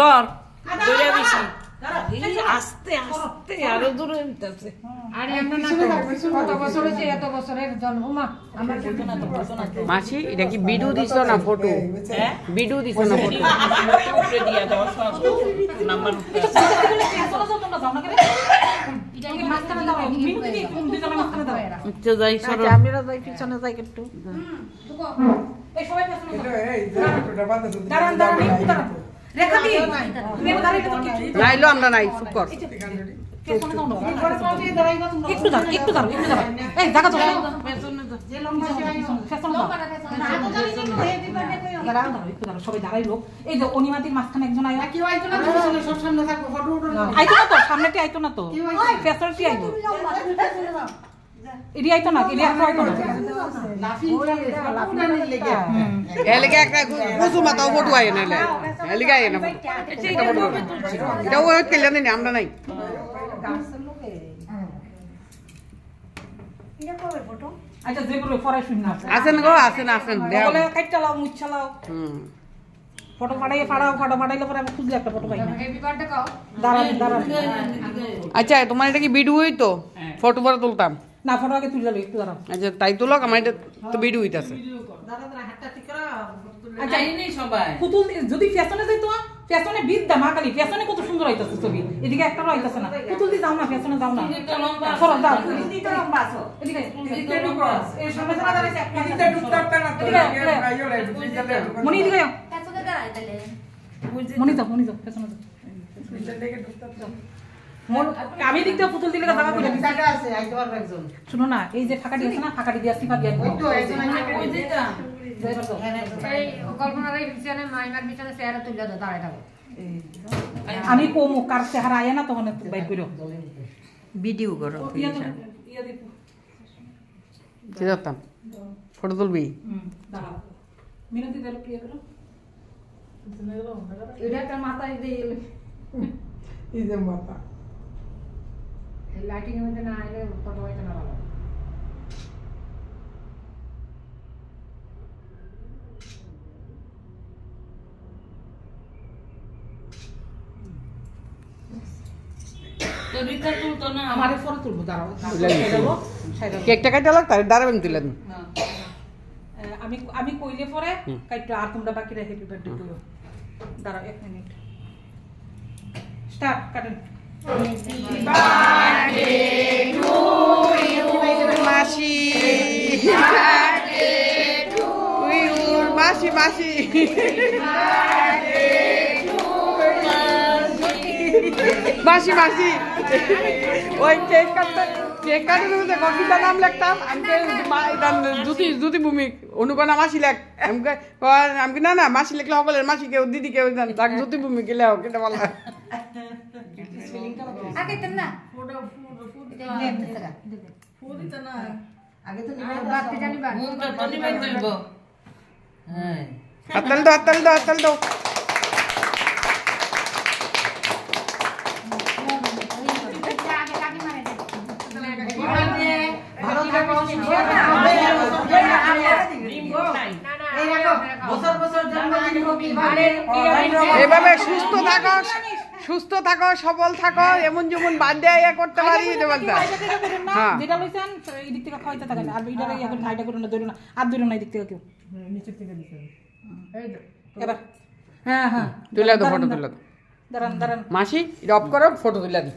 দর দইরা দিছি আস্তে আস্তে আরো দূরে উঠতেছে আরে আমরা না কত বছর হইছে এত বছরের জন্ম মা আমরা বলতো না তো মাসি এটা কি ভিডিও দিছো না ফটো হ্যাঁ ভিডিও দিছো না ফটো উপরে দিয়া দাও সব নাম্বার চলো তোমরা যাও না কেন এটা কি মাঝখানে দাও মিনিট দিয়ে কোন দুই জনের মাঝখানে দাও আচ্ছা যাই সরো আমরা যাই পিছনে যাই একটু এই সবাই পেছনে যাও এই দাঁড়ান দাঁড়ান একটু দাঁড়ান রেখা দি তুমি দাঁড়াই তো কি নাইলো আমরা নাই চুপ কর পেছনে দাও না একটু দাঁড়াও একটু দাঁড়াও একটু দাঁড়াও এই দেখা তো পেছনে যা যে লম্বা পেছনে দাও না তো জানি জন্য হেভি বার্থডে কই দাঁড়াও দাঁড়াও একটু দাঁড়াও সবাই দাঁড়াই লোক এই যে অনিমাতির মাঝখানে একজন আইলো কি আইতো না পিছনে সব সামনে থাকো ফটো উঠো না আইতো না তো সামনেটি আইতো না তো পেছনেটি আইতো এডি আইতো না এডি আইতো না লাফিং লাফিং লেগে এলিগা একটা কুসু মাথাও ফটো আই নালে এলিগা আই না এটা ও কেলে না আমরা নাই এটা কবে ফটো আচ্ছা যে বলে ফরাই শুন না আছেন গো আছেন আছেন বলে কাটটালাও মুচ্ছালাও ফটো পাঠাইলে পরে আমি খুঁজলে একটা ফটো পাই না হ্যাপি বার্থডে কাও দাঁড়ান আচ্ছা তোমার এটা কি ভিডিও হইতো ফটো পরে তুলতাম না ফটো আগে তুলে লই একটু দাঁড়াও আচ্ছা তাই তুলো আমার এটা তো ভিডিও হইতাছে দাঁড়া হাতটা ঠিক করা আচ্ছা এই নেই সবাই পুতুল যদি ফ্যাশনে যাইতো ফ্যাশনে বিদ্যা মা কালী ফ্যাশনে কত সুন্দর হইতাছে ছবি এদিকে একটা হইতাছে না পুতুল দি যাও না ফ্যাশনে যাও না এটা লম্বা সরো দাও দিতে লম্বা আছো এদিকে দিতে ক্রস এই সামনে যারা দাঁড়াইছে একটা দিতে ঢুকতে না তো মনি এদিকে যাও ফ্যাশনে দাঁড়াই তাহলে মনি যাও ফ্যাশনে যাও দিকে ঢুকতে আমি দেখতে পুতুল দিলে জায়গা করে দিছাটা আছে আইতে পারবে একজন শুনো না এই যে ফাঁকাটি আছে না ফাঁকাটি দিয়ে সিফা দিয়ে ওই তো একজন ওই যেটা এই কল্পনার এই পিছনে মাইমার পিছনে চেহারা তুলে দাও দাঁড়ায় থাকো আমি কোমো কার চেহারা আয় না তখন বাইর করো ভিডিও করো ইয়া দেখো কি করতাম ফটো তুলবি দাঁড়াও মিনতি দাও প্রিয় করো এটা একটা মাথায় দিয়ে এই যে মাথা লাইটিং এর মধ্যে না আইলে ফটো হইতে না ভালো তরিকা তুলতো না আমারে ফটো তুলবো দাঁড়াও কেকটা কাটা লাগ তার দাঁড়াবেন তুলেন আমি কইলে পরে কাইটা আর তোমরা বাকিরা হ্যাপি বার্থডে কইও দাঁড়াও 1 মিনিট স্টার্ট কাটেন Happy birthday to you, মাসি birthday to you, মাসি মাসি মাসি মাসি ওই কেক কাটার মধ্যে কবিতা নাম লিখতাম আমি জুতি ভূমিক অনুকনা মাসি লেখ আমি না মাসি লিখলে সকলের মাসি কেউ দিদি কেউ তাকে জুতি ভূমিক লেখ কেটে বলা আগে তো না আগে তো বাড়তে জানি হাততালি দাও এভাবে সুস্থ থাকো সবল থাকো এমন যেমন বার্থডে ইয়া করতে পারি এটা বলতে যেটা লইছেন এই দিক থেকে খাইতে থাকেন আর এইটা ইয়া করে নাইটা করে না ধরো না আর ধরো না এই দিক থেকে কেউ নিচে থেকে দিছেন এই এবার হ্যাঁ তুলে দাও ফটো তুলে দাও দাঁড়ান মাসি এটা অফ করো ফটো তুলে দিই